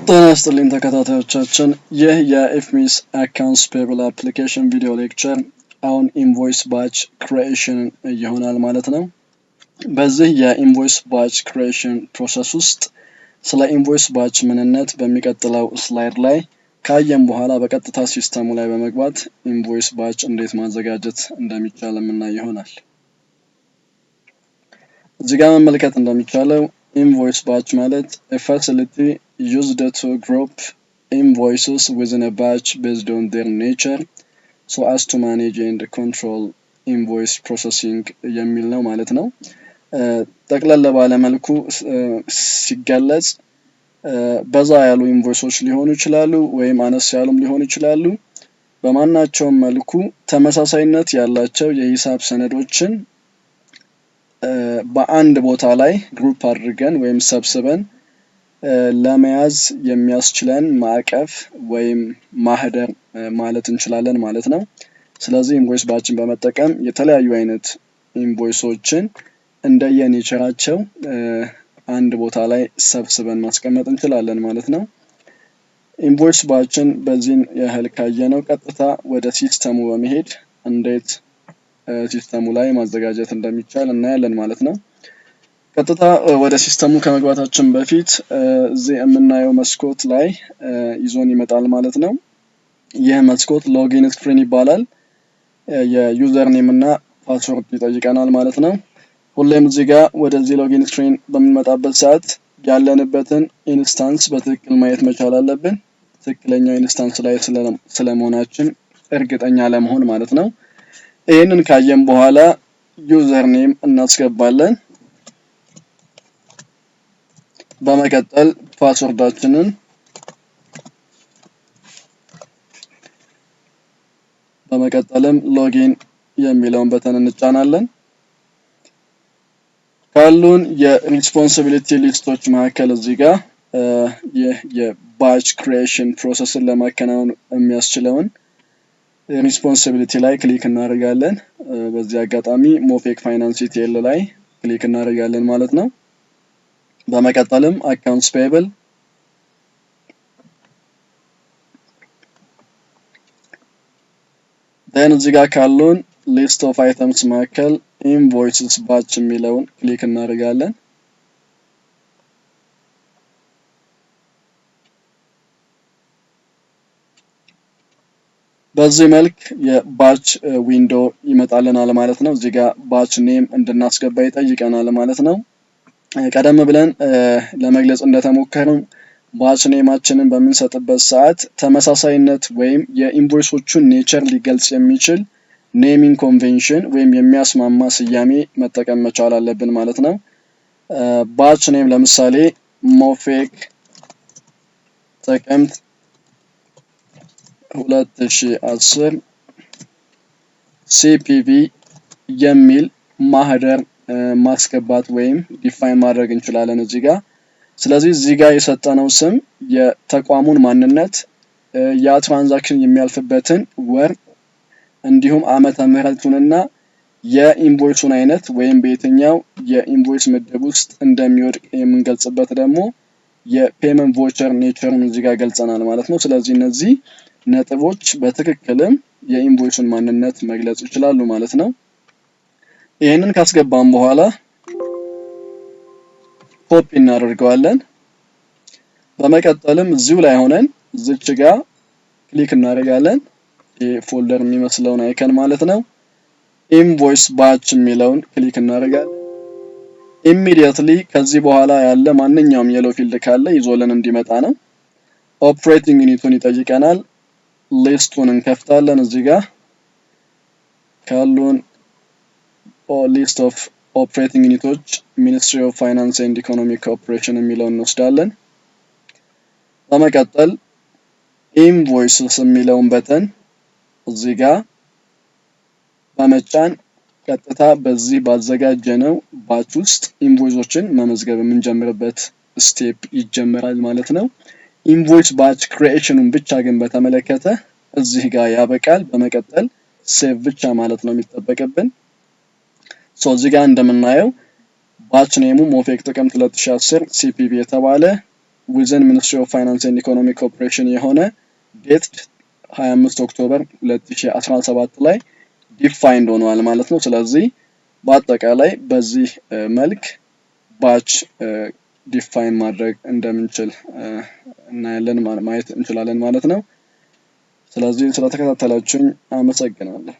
ጤና ይስጥልኝ ተከታታዮቻችን፣ ይህ የኢፍሚስ አካውንትስ ፔብል አፕሊኬሽን ቪዲዮ ሌክቸር አሁን ኢንቮይስ ባች ክሪኤሽን ይሆናል ማለት ነው። በዚህ የኢንቮይስ ባች ክሪኤሽን ፕሮሰስ ውስጥ ስለ ኢንቮይስ ባች ምንነት በሚቀጥለው ስላይድ ላይ ካየን በኋላ በቀጥታ ሲስተሙ ላይ በመግባት ኢንቮይስ ባች እንዴት ማዘጋጀት እንደሚቻል የምናይ ይሆናል። እዚህ ጋር መመልከት እንደሚቻለው invoice batch ማለት a facility used to group invoices within a batch based on their nature so as to manage and control invoice processing የሚል ነው ማለት ነው። ጠቅለል ባለ መልኩ ሲገለጽ በዛ ያሉ ኢንቮይሶች ሊሆኑ ይችላሉ ወይም አነስ ያሉም ሊሆኑ ይችላሉ። በማናቸውም መልኩ ተመሳሳይነት ያላቸው የሂሳብ ሰነዶችን በአንድ ቦታ ላይ ግሩፕ አድርገን ወይም ሰብስበን ለመያዝ የሚያስችለን ማዕቀፍ ወይም ማህደር ማለት እንችላለን ማለት ነው። ስለዚህ ኢንቮይስ ባችን በመጠቀም የተለያዩ አይነት ኢንቮይሶችን እንደየኔቸራቸው አንድ ቦታ ላይ ሰብስበን ማስቀመጥ እንችላለን ማለት ነው። ኢንቮይስ ባችን በዚህን ያህል ካየነው ቀጥታ ወደ ሲስተሙ በመሄድ እንዴት ሲስተሙ ላይ ማዘጋጀት እንደሚቻል እናያለን ማለት ነው። ቀጥታ ወደ ሲስተሙ ከመግባታችን በፊት እዚህ የምናየው መስኮት ላይ ይዞን ይመጣል ማለት ነው። ይህ መስኮት ሎጊን ስክሪን ይባላል። የዩዘር ኔም እና ፓስወርድ ይጠይቀናል ማለት ነው። ሁሌም እዚህ ጋር ወደዚህ ሎጊን ስክሪን በምንመጣበት ሰዓት ያለንበትን ኢንስታንስ በትክክል ማየት መቻል አለብን። ትክክለኛው ኢንስታንስ ላይ ስለመሆናችን እርግጠኛ ለመሆን ማለት ነው። ይህንን ካየን በኋላ ዩዘር ኔም እናስገባለን። በመቀጠል ፓስወርዳችንን በመቀጠልም ሎጊን የሚለውን በተን እንጫናለን። ካሉን የሪስፖንሲቢሊቲ ሊስቶች መካከል እዚህ ጋር ይህ የባች ክሪኤሽን ፕሮሰስን ለማከናወን የሚያስችለውን ሪስፖንሲቢሊቲ ላይ ክሊክ እናደርጋለን። በዚህ አጋጣሚ ሞፌክ ፋይናንስ ኢቲኤል ላይ ክሊክ እናደርጋለን ማለት ነው። በመቀጠልም አካውንትስ ፔብል እዚህ ጋር ካሉን ሊስት ኦፍ አይተምስ መካከል ኢንቮይስስ ባች የሚለውን ክሊክ እናደርጋለን። በዚህ መልክ የባች ዊንዶ ይመጣልናል ማለት ነው። እዚህ ጋር ባች ኔም እንድናስገባ ይጠይቀናል ማለት ነው። ቀደም ብለን ለመግለጽ እንደተሞከረው ባች ኔማችንን በምንሰጥበት ሰዓት ተመሳሳይነት ወይም የኢንቮይሶቹን ኔቸር ሊገልጽ የሚችል ኔሚንግ ኮንቬንሽን ወይም የሚያስማማ ስያሜ መጠቀም መቻል አለብን ማለት ነው። ባች ኔም ለምሳሌ ሞፌክ ጥቅምት 2010 ሲፒቪ የሚል ማህደር ማስገባት ወይም ዲፋይን ማድረግ እንችላለን እዚህ ጋር። ስለዚህ እዚህ ጋር የሰጠነው ስም የተቋሙን ማንነት፣ ያ ትራንዛክሽን የሚያልፍበትን ወር እንዲሁም ዓመተ ምህረቱንና የኢንቮይሱን አይነት ወይም በየትኛው የኢንቮይስ ምድብ ውስጥ እንደሚወድቅ የምንገልጽበት ደግሞ የፔመንት ቮቸር ኔቸርን እዚህ ጋር ገልጸናል ማለት ነው። ስለዚህ እነዚህ ነጥቦች በትክክልም የኢንቮይሱን ማንነት መግለጽ ይችላሉ ማለት ነው። ይሄንን ካስገባን በኋላ ኮፒ እናደርገዋለን። በመቀጠልም እዚሁ ላይ ሆነን እዚች ጋር ክሊክ እናደርጋለን። ፎልደር የሚመስለውን አይከን ማለት ነው። ኢንቮይስ ባች የሚለውን ክሊክ እናደርጋለን። ኢሚዲየትሊ ከዚህ በኋላ ያለ ማንኛውም የሎ ፊልድ ካለ ይዞልን እንዲመጣ ነው። ኦፕሬቲንግ ዩኒቱን ይጠይቀናል። ሊስቱን እንከፍታለን። እዚህ ጋር ካሉን ሊስት ኦፍ ኦፕሬቲንግ ዩኒቶች ሚኒስትሪ ኦፍ ፋይናንስ ኤንድ ኢኮኖሚክ ኮኦፕሬሽን የሚለውን እንወስዳለን። በመቀጠል ኢንቮይስስ የሚለውን በተን እዚህ ጋር በመጫን ቀጥታ በዚህ ባዘጋጀነው ባች ውስጥ ኢንቮይሶችን መመዝገብ የምንጀምርበት ስቴፕ ይጀምራል ማለት ነው። ኢንቮይስ ባች ክሪኤሽኑን ብቻ ግን በተመለከተ እዚህ ጋር ያበቃል። በመቀጠል ሴቭ ብቻ ማለት ነው የሚጠበቅብን። እዚህ ጋር እንደምናየው ባች ኔሙ ሞፌክ ጥቅምት 2010 ሲፒቪ የተባለ ዊዝን ሚኒስትሪ ኦፍ ፋይናንስ ኤንድ ኢኮኖሚክ ኮኦፕሬሽን የሆነ ዴትድ 25 ኦክቶበር 2017 ላይ ዲፋይንድ ሆኗል ማለት ነው። ስለዚህ በአጠቃላይ በዚህ መልክ ባች ዲፋይን ማድረግ እንደምንችል እናያለን ማየት እንችላለን ማለት ነው። ስለዚህ ስለተከታተላችሁኝ አመሰግናለሁ።